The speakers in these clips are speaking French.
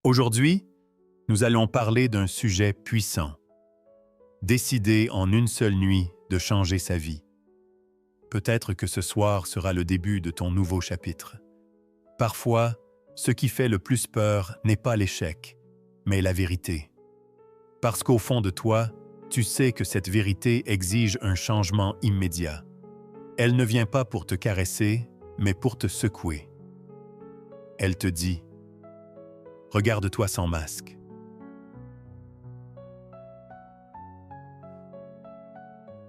Aujourd'hui, nous allons parler d'un sujet puissant. Décider en une seule nuit de changer sa vie. Peut-être que ce soir sera le début de ton nouveau chapitre. Parfois, ce qui fait le plus peur n'est pas l'échec, mais la vérité. Parce qu'au fond de toi, tu sais que cette vérité exige un changement immédiat. Elle ne vient pas pour te caresser, mais pour te secouer. Elle te dit « Regarde-toi sans masque ».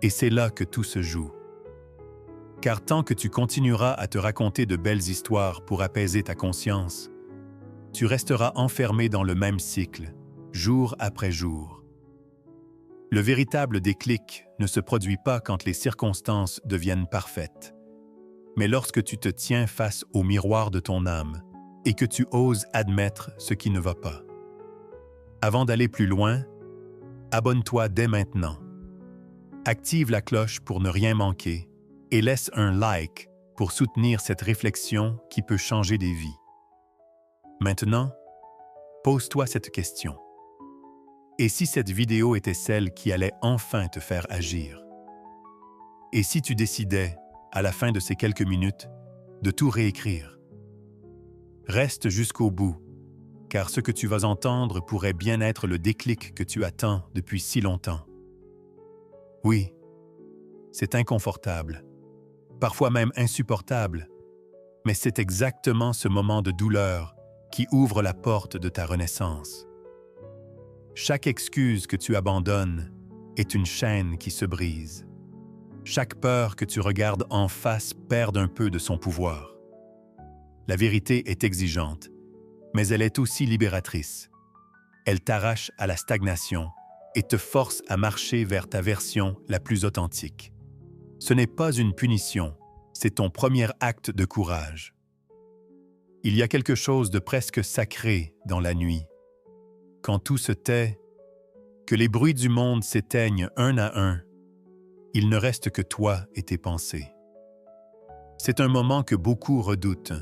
Et c'est là que tout se joue. Car tant que tu continueras à te raconter de belles histoires pour apaiser ta conscience, tu resteras enfermé dans le même cycle, jour après jour. Le véritable déclic ne se produit pas quand les circonstances deviennent parfaites, mais lorsque tu te tiens face au miroir de ton âme et que tu oses admettre ce qui ne va pas. Avant d'aller plus loin, abonne-toi dès maintenant. Active la cloche pour ne rien manquer et laisse un like pour soutenir cette réflexion qui peut changer des vies. Maintenant, pose-toi cette question. Et si cette vidéo était celle qui allait enfin te faire agir? Et si tu décidais, à la fin de ces quelques minutes, de tout réécrire? Reste jusqu'au bout, car ce que tu vas entendre pourrait bien être le déclic que tu attends depuis si longtemps. Oui, c'est inconfortable, parfois même insupportable, mais c'est exactement ce moment de douleur qui ouvre la porte de ta renaissance. Chaque excuse que tu abandonnes est une chaîne qui se brise. Chaque peur que tu regardes en face perd un peu de son pouvoir. La vérité est exigeante, mais elle est aussi libératrice. Elle t'arrache à la stagnation et te force à marcher vers ta version la plus authentique. Ce n'est pas une punition, c'est ton premier acte de courage. Il y a quelque chose de presque sacré dans la nuit. Quand tout se tait, que les bruits du monde s'éteignent un à un, il ne reste que toi et tes pensées. C'est un moment que beaucoup redoutent,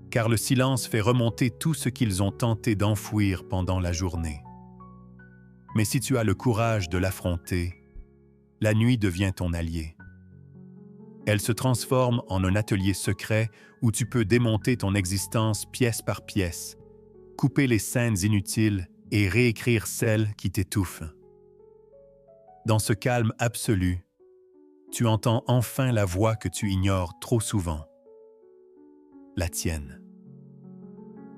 car le silence fait remonter tout ce qu'ils ont tenté d'enfouir pendant la journée. Mais si tu as le courage de l'affronter, la nuit devient ton allié. Elle se transforme en un atelier secret où tu peux démonter ton existence pièce par pièce, couper les scènes inutiles et réécrire celles qui t'étouffent. Dans ce calme absolu, tu entends enfin la voix que tu ignores trop souvent. La tienne.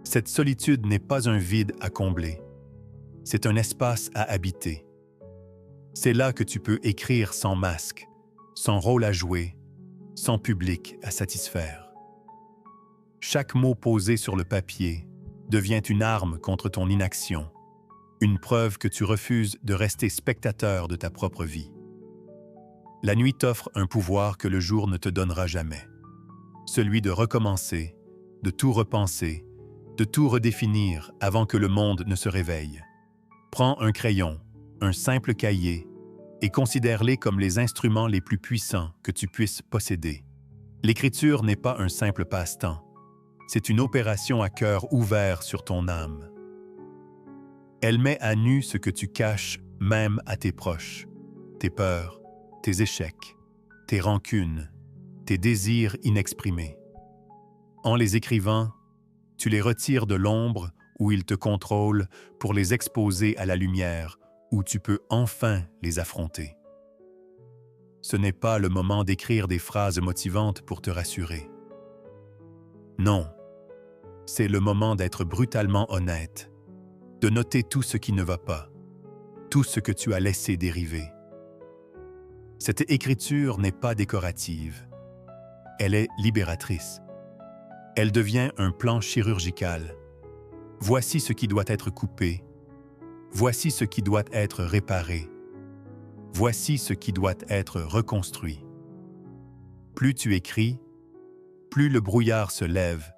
Cette solitude n'est pas un vide à combler. C'est un espace à habiter. C'est là que tu peux écrire sans masque, sans rôle à jouer, sans public à satisfaire. Chaque mot posé sur le papier devient une arme contre ton inaction, une preuve que tu refuses de rester spectateur de ta propre vie. La nuit t'offre un pouvoir que le jour ne te donnera jamais, celui de recommencer, de tout repenser, de tout redéfinir avant que le monde ne se réveille. Prends un crayon, un simple cahier, et considère-les comme les instruments les plus puissants que tu puisses posséder. L'écriture n'est pas un simple passe-temps, c'est une opération à cœur ouvert sur ton âme. Elle met à nu ce que tu caches même à tes proches, tes peurs, tes échecs, tes rancunes, tes désirs inexprimés. En les écrivant, tu les retires de l'ombre où ils te contrôlent pour les exposer à la lumière, où tu peux enfin les affronter. Ce n'est pas le moment d'écrire des phrases motivantes pour te rassurer. Non, c'est le moment d'être brutalement honnête, de noter tout ce qui ne va pas, tout ce que tu as laissé dériver. Cette écriture n'est pas décorative, elle est libératrice. Elle devient un plan chirurgical. Voici ce qui doit être coupé. Voici ce qui doit être réparé. Voici ce qui doit être reconstruit. Plus tu écris, plus le brouillard se lève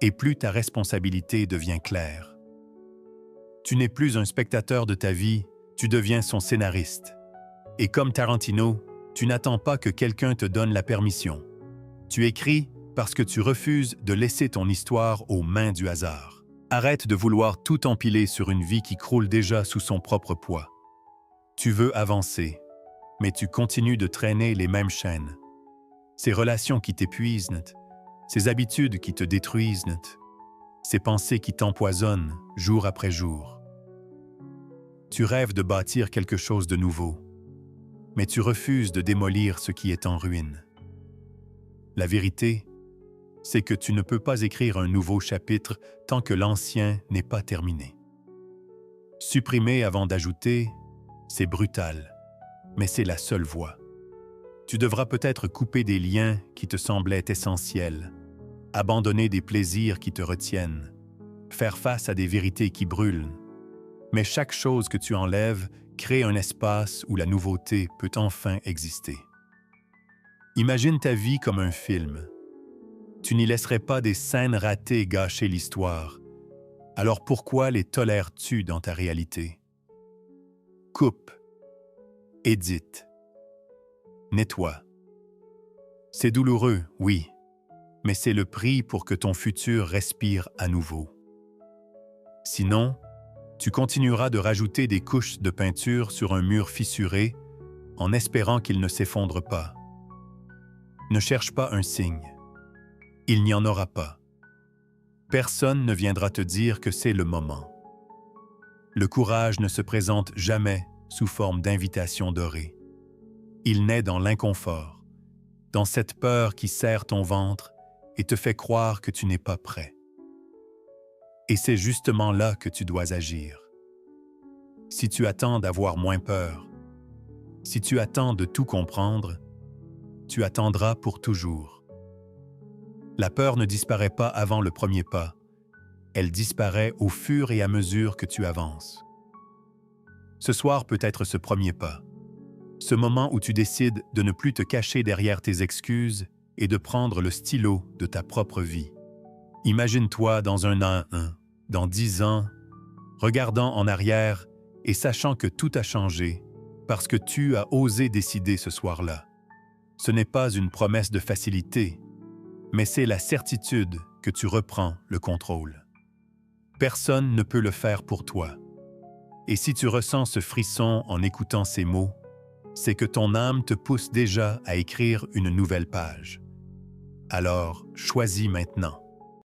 et plus ta responsabilité devient claire. Tu n'es plus un spectateur de ta vie, tu deviens son scénariste. Et comme Tarantino, tu n'attends pas que quelqu'un te donne la permission. Tu écris parce que tu refuses de laisser ton histoire aux mains du hasard. Arrête de vouloir tout empiler sur une vie qui croule déjà sous son propre poids. Tu veux avancer, mais tu continues de traîner les mêmes chaînes. Ces relations qui t'épuisent, ces habitudes qui te détruisent, ces pensées qui t'empoisonnent jour après jour. Tu rêves de bâtir quelque chose de nouveau, mais tu refuses de démolir ce qui est en ruine. La vérité, c'est que tu ne peux pas écrire un nouveau chapitre tant que l'ancien n'est pas terminé. Supprimer avant d'ajouter, c'est brutal, mais c'est la seule voie. Tu devras peut-être couper des liens qui te semblaient essentiels, abandonner des plaisirs qui te retiennent, faire face à des vérités qui brûlent. Mais chaque chose que tu enlèves crée un espace où la nouveauté peut enfin exister. Imagine ta vie comme un film. Tu n'y laisserais pas des scènes ratées gâcher l'histoire. Alors pourquoi les tolères-tu dans ta réalité? Coupe, édite, nettoie. C'est douloureux, oui, mais c'est le prix pour que ton futur respire à nouveau. Sinon, tu continueras de rajouter des couches de peinture sur un mur fissuré en espérant qu'il ne s'effondre pas. Ne cherche pas un signe. Il n'y en aura pas. Personne ne viendra te dire que c'est le moment. Le courage ne se présente jamais sous forme d'invitation dorée. Il naît dans l'inconfort, dans cette peur qui serre ton ventre et te fait croire que tu n'es pas prêt. Et c'est justement là que tu dois agir. Si tu attends d'avoir moins peur, si tu attends de tout comprendre, tu attendras pour toujours. La peur ne disparaît pas avant le premier pas. Elle disparaît au fur et à mesure que tu avances. Ce soir peut être ce premier pas. Ce moment où tu décides de ne plus te cacher derrière tes excuses et de prendre le stylo de ta propre vie. Imagine-toi dans 1 an, dans 10 ans, regardant en arrière et sachant que tout a changé parce que tu as osé décider ce soir-là. Ce n'est pas une promesse de facilité, mais c'est la certitude que tu reprends le contrôle. Personne ne peut le faire pour toi. Et si tu ressens ce frisson en écoutant ces mots, c'est que ton âme te pousse déjà à écrire une nouvelle page. Alors, choisis maintenant.